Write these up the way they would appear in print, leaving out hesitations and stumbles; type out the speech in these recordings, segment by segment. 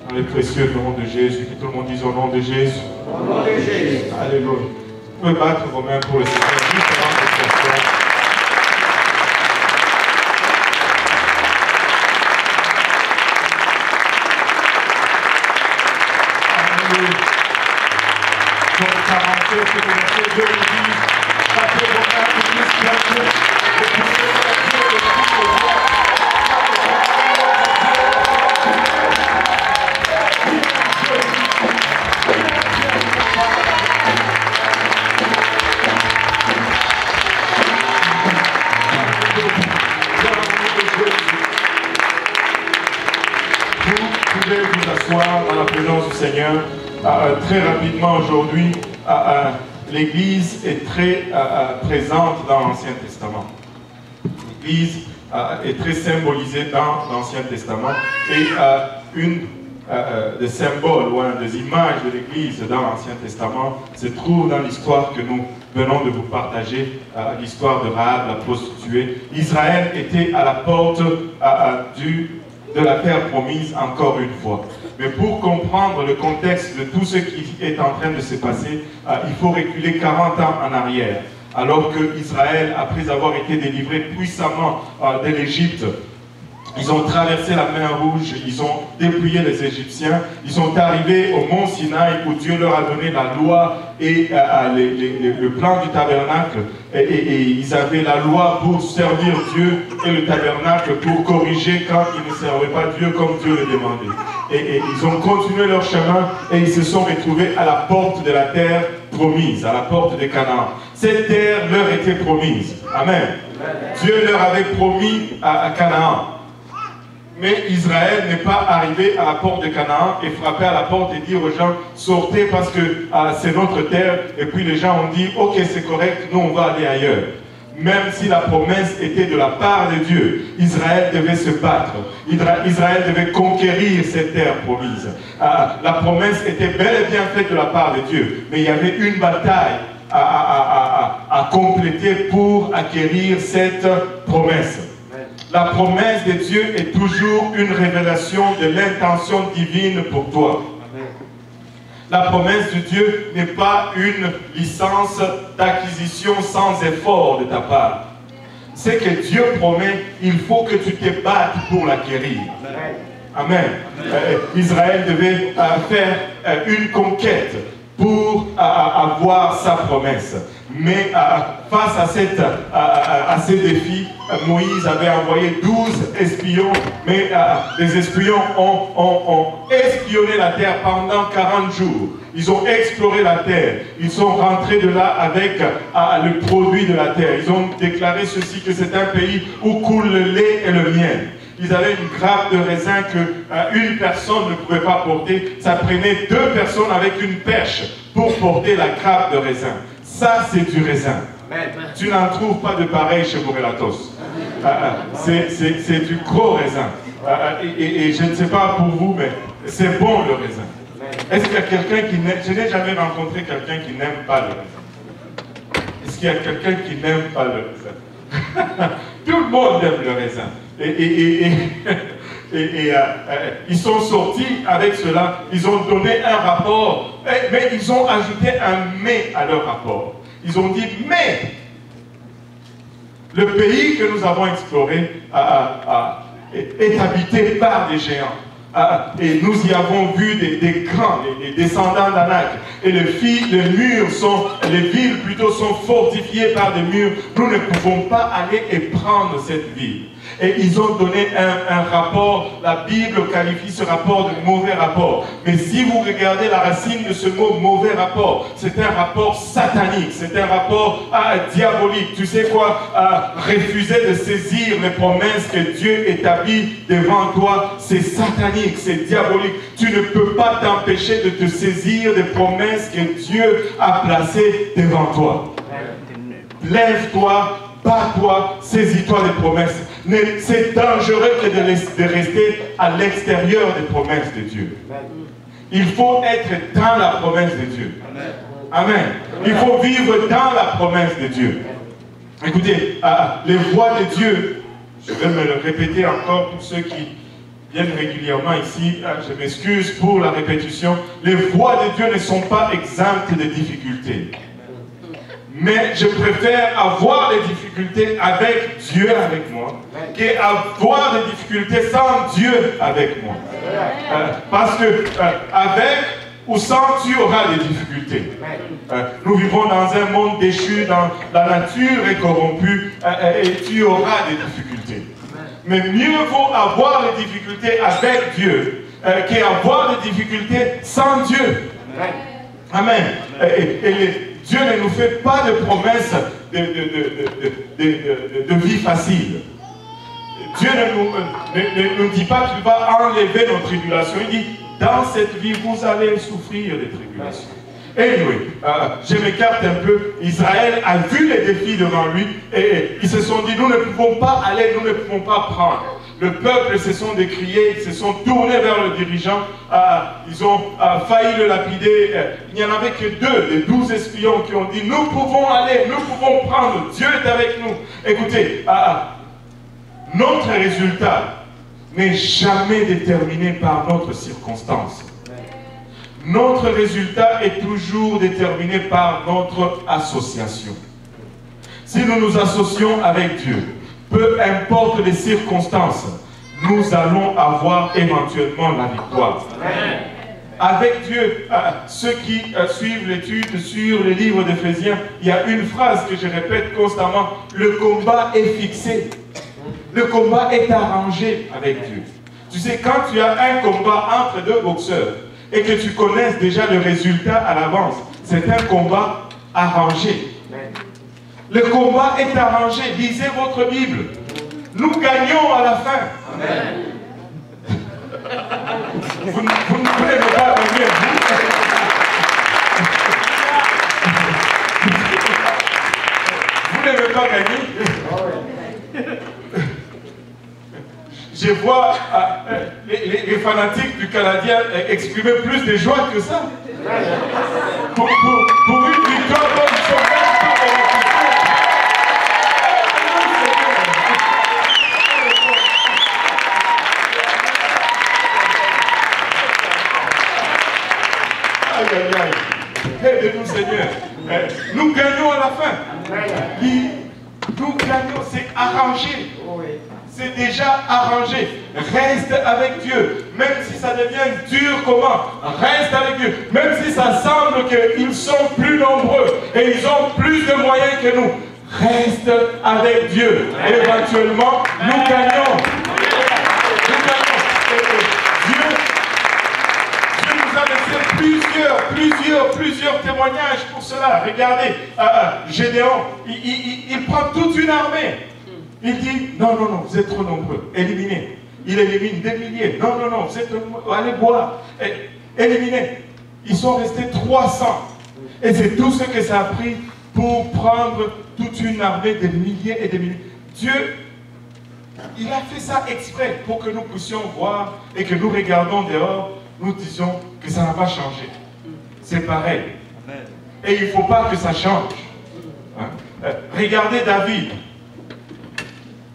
Dans le précieux nom de Jésus, que tout le monde dise au nom de Jésus. Au nom de Jésus. Alléluia. Vous pouvez battre vos mains pour le Seigneur. Juste avant cette question. Alléluia. Donc, 47, c'est le verset 2, il dit, battez vos mains, Église chrétienne, et poussez vers Dieu de toutes les voies. Vous pouvez vous asseoir dans la présence du Seigneur. Très rapidement aujourd'hui, l'Église est très présente dans l'Ancien Testament. L'Église est très symbolisée dans l'Ancien Testament. Et une des symboles ou des images de l'Église dans l'Ancien Testament se trouve dans l'histoire que nous venons de vous partager, l'histoire de Rahab, la prostituée. Israël était à la porte de la terre promise encore une fois. Mais pour comprendre le contexte de tout ce qui est en train de se passer, il faut reculer 40 ans en arrière. Alors que Israël, après avoir été délivré puissamment de l'Égypte, ils ont traversé la mer Rouge, ils ont dépouillé les Égyptiens, ils sont arrivés au mont Sinaï où Dieu leur a donné la loi et le plan du tabernacle. Et ils avaient la loi pour servir Dieu et le tabernacle pour corriger quand ils ne servaient pas Dieu comme Dieu le demandait. Et ils ont continué leur chemin et ils se sont retrouvés à la porte de la terre promise, à la porte de Canaan. Cette terre leur était promise. Amen. Dieu leur avait promis à Canaan. Mais Israël n'est pas arrivé à la porte de Canaan et frappé à la porte et dire aux gens, sortez parce que c'est notre terre. Et puis les gens ont dit, ok, c'est correct, nous on va aller ailleurs. Même si la promesse était de la part de Dieu, Israël devait se battre. Israël devait conquérir cette terre promise. La promesse était bel et bien faite de la part de Dieu. Mais il y avait une bataille à compléter pour acquérir cette promesse. La promesse de Dieu est toujours une révélation de l'intention divine pour toi. La promesse de Dieu n'est pas une licence d'acquisition sans effort de ta part. Ce que Dieu promet, il faut que tu te battes pour l'acquérir. Amen. Israël devait faire une conquête pour avoir sa promesse. Mais face à ces défis, Moïse avait envoyé 12 espions, mais les espions ont espionné la terre pendant 40 jours. Ils ont exploré la terre. Ils sont rentrés de là avec le produit de la terre. Ils ont déclaré ceci, que c'est un pays où coule le lait et le miel. Ils avaient une grappe de raisin qu'une personne ne pouvait pas porter. Ça prenait 2 personnes avec une perche pour porter la grappe de raisin. Ça, c'est du raisin. Amen. Tu n'en trouves pas de pareil chez Borelatos. C'est du gros raisin. Et je ne sais pas pour vous, mais c'est bon le raisin. Est-ce qu'il y a quelqu'un qui n'aime... Je n'ai jamais rencontré quelqu'un qui n'aime pas le raisin. Est-ce qu'il y a quelqu'un qui n'aime pas le raisin? Tout le monde aime le raisin. Ils sont sortis avec cela, ils ont donné un rapport, mais ils ont ajouté un mais à leur rapport. Ils ont dit, mais le pays que nous avons exploré est habité par des géants. Et nous y avons vu des grands, des descendants d'Anak. Et les villes plutôt sont fortifiées par des murs. Nous ne pouvons pas aller et prendre cette ville. Et ils ont donné un rapport, la Bible qualifie ce rapport de mauvais rapport. Mais si vous regardez la racine de ce mot mauvais rapport, c'est un rapport satanique, c'est un rapport diabolique. Tu sais quoi? Refuser de saisir les promesses que Dieu établit devant toi, c'est satanique, c'est diabolique. Tu ne peux pas t'empêcher de te saisir des promesses que Dieu a placées devant toi. Lève-toi, bats-toi, saisis-toi des promesses. C'est dangereux que de rester à l'extérieur des promesses de Dieu. Il faut être dans la promesse de Dieu. Amen. Il faut vivre dans la promesse de Dieu. Écoutez, les voies de Dieu, je vais me le répéter encore pour ceux qui viennent régulièrement ici, je m'excuse pour la répétition, les voies de Dieu ne sont pas exemptes de difficultés. Mais je préfère avoir des difficultés avec Dieu avec moi qu'avoir des difficultés sans Dieu avec moi. Parce que avec ou sans, tu auras des difficultés. Nous vivons dans un monde déchu, dans la nature est corrompue, et tu auras des difficultés. Mais mieux vaut avoir des difficultés avec Dieu qu'avoir des difficultés sans Dieu. Amen. Dieu ne nous fait pas de promesses de vie facile. Dieu ne nous dit pas qu'il va enlever nos tribulations. Il dit, dans cette vie, vous allez souffrir des tribulations. Anyway, je m'écarte un peu. Israël a vu les défis devant lui et ils se sont dit, nous ne pouvons pas aller, nous ne pouvons pas prendre. Le peuple se sont décriés, ils se sont tournés vers le dirigeant, ils ont failli le lapider. Il n'y en avait que 2 des 12 espions qui ont dit, nous pouvons aller, nous pouvons prendre, Dieu est avec nous. Écoutez, notre résultat n'est jamais déterminé par notre circonstance. Notre résultat est toujours déterminé par notre association. Si nous nous associons avec Dieu, peu importe les circonstances, nous allons avoir éventuellement la victoire. Amen. Avec Dieu, ceux qui suivent l'étude sur le livre d'Éphésiens, il y a une phrase que je répète constamment, le combat est fixé. Le combat est arrangé avec Dieu. Tu sais, quand tu as un combat entre 2 boxeurs et que tu connais déjà le résultat à l'avance, c'est un combat arrangé. Le combat est arrangé. Lisez votre Bible. Nous gagnons à la fin. Amen. Vous ne pouvez pas gagner. Vous n'aimez pas gagner. Je vois les fanatiques du Canadien exprimer plus de joie que ça. Pour une victoire, ils sont aide-nous Seigneur. Nous gagnons à la fin. Nous gagnons, c'est arrangé. C'est déjà arrangé. Reste avec Dieu. Même si ça devient dur comment, reste avec Dieu. Même si ça semble qu'ils sont plus nombreux et ils ont plus de moyens que nous. Reste avec Dieu. Et éventuellement, nous gagnons. Plusieurs témoignages pour cela. Regardez, Gédéon, il prend toute une armée. Il dit, non, vous êtes trop nombreux, éliminez. Il élimine des milliers. Non, vous êtes, allez boire. Éliminez. Ils sont restés 300. Et c'est tout ce que ça a pris pour prendre toute une armée de milliers et de milliers. Dieu, il a fait ça exprès pour que nous puissions voir et que nous regardons dehors, nous disions que ça n'a pas changé. C'est pareil. Amen. Et il ne faut pas que ça change. Hein? Regardez David.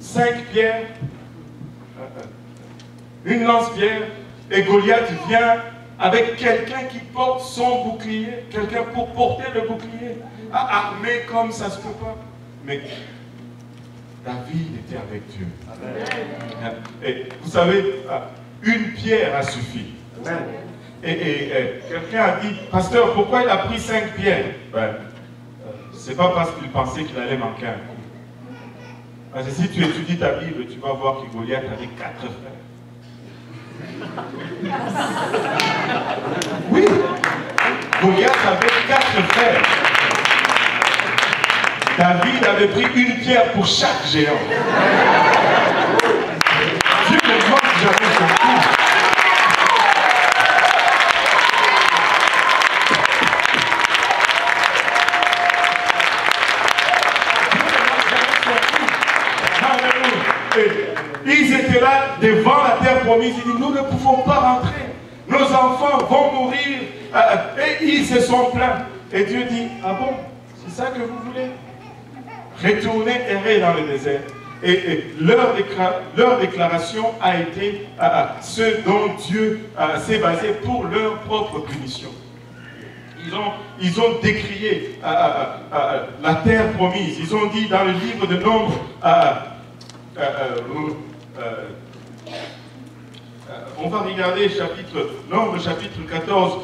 5 pierres, une lance-pierre, et Goliath vient avec quelqu'un qui porte son bouclier, quelqu'un pour porter le bouclier, armé comme ça ne se peut pas. Mais David était avec Dieu. Amen. Et vous savez, une pierre a suffi. Amen. Et quelqu'un a dit, pasteur, pourquoi il a pris 5 pierres? C'est pas parce qu'il pensait qu'il allait manquer un coup. Parce que si tu étudies ta Bible, tu vas voir que Goliath avait 4 frères. Oui, Goliath avait 4 frères. David avait pris une pierre pour chaque géant. Dieu ne manque jamais son coup. Ils étaient là devant la terre promise. Ils disent, nous ne pouvons pas rentrer. Nos enfants vont mourir. Et ils se sont plaints. Et Dieu dit, ah bon, c'est ça que vous voulez? Retournez errer dans le désert. Et leur déclaration a été ce dont Dieu s'est basé pour leur propre punition. Ils ont décrié la terre promise. Ils ont dit dans le livre de Nombre, on va regarder Nombre chapitre 14,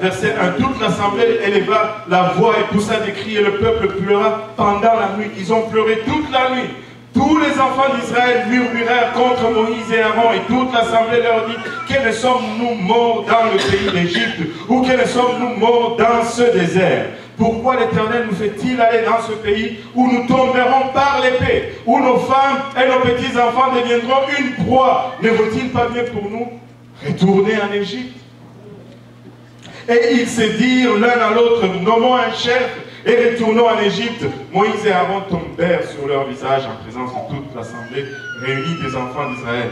verset 1. Toute l'assemblée éleva la voix et poussa des cris, et le peuple pleura pendant la nuit. Ils ont pleuré toute la nuit. Tous les enfants d'Israël murmurèrent contre Moïse et Aaron, et toute l'assemblée leur dit: que ne sommes-nous morts dans le pays d'Égypte, ou que ne sommes-nous morts dans ce désert? Pourquoi l'Éternel nous fait-il aller dans ce pays où nous tomberons par l'épée, où nos femmes et nos petits-enfants deviendront une proie? Ne vaut-il pas mieux pour nous retourner en Égypte? Et ils se dirent l'un à l'autre: nommons un chef et retournons en Égypte. Moïse et Aaron tombèrent sur leur visage en présence de toute l'assemblée réunie des enfants d'Israël.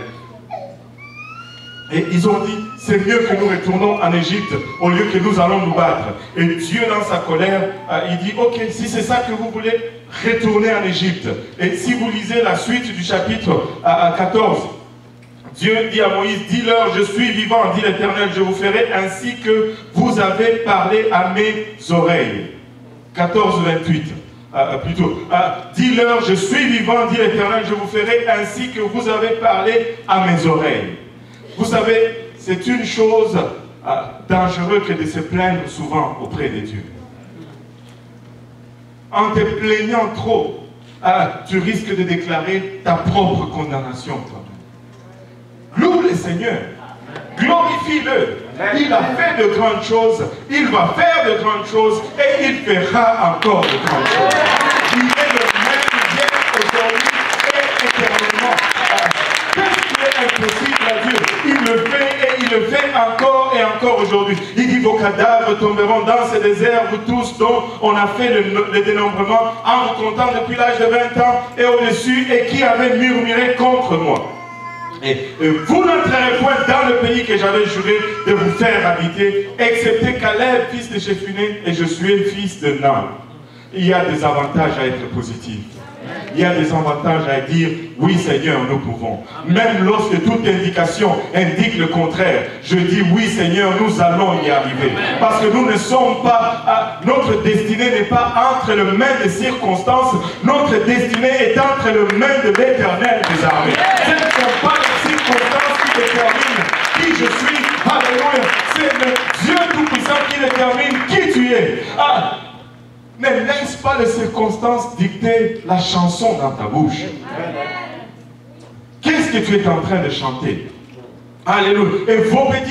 Et ils ont dit: c'est mieux que nous retournons en Égypte au lieu que nous allons nous battre. Et Dieu, dans sa colère, il dit: ok, si c'est ça que vous voulez, retournez en Égypte. Et si vous lisez la suite du chapitre 14, Dieu dit à Moïse: dis-leur, je suis vivant, dit l'Éternel, je vous ferai ainsi que vous avez parlé à mes oreilles. 14, 28. Dis-leur, je suis vivant, dit l'Éternel, je vous ferai ainsi que vous avez parlé à mes oreilles. Vous savez, c'est une chose dangereuse que de se plaindre souvent auprès de Dieu. En te plaignant trop, tu risques de déclarer ta propre condamnation toi-même. Loue le Seigneur, glorifie-le. Il a fait de grandes choses, il va faire de grandes choses et il fera encore de grandes choses. Il est le même hier, aujourd'hui et éternellement. Qu'est-ce qui est impossible à Dieu? Il le fait et il le fait encore et encore aujourd'hui. Il dit: vos cadavres tomberont dans ce désert, vous tous dont on a fait le dénombrement en vous comptant depuis l'âge de 20 ans et au-dessus, et qui avaient murmuré contre moi. Et vous n'entrerez point dans le pays que j'avais juré de vous faire habiter, excepté Caleb, fils de Jephuné, et Josué, fils de Nun. Il y a des avantages à être positif. Il y a des avantages à dire: oui Seigneur, nous pouvons. Même lorsque toute indication indique le contraire, je dis: oui Seigneur, nous allons y arriver. Parce que nous ne sommes pas, notre destinée n'est pas entre les mains des circonstances, notre destinée est entre les mains de l'Éternel des armées. Ce ne sont pas les circonstances qui déterminent qui je suis, alléluia. C'est le Dieu Tout-Puissant qui détermine qui tu es. Ne laisse pas les circonstances dicter la chanson dans ta bouche. Qu'est-ce que tu es en train de chanter? Alléluia. Et vos petits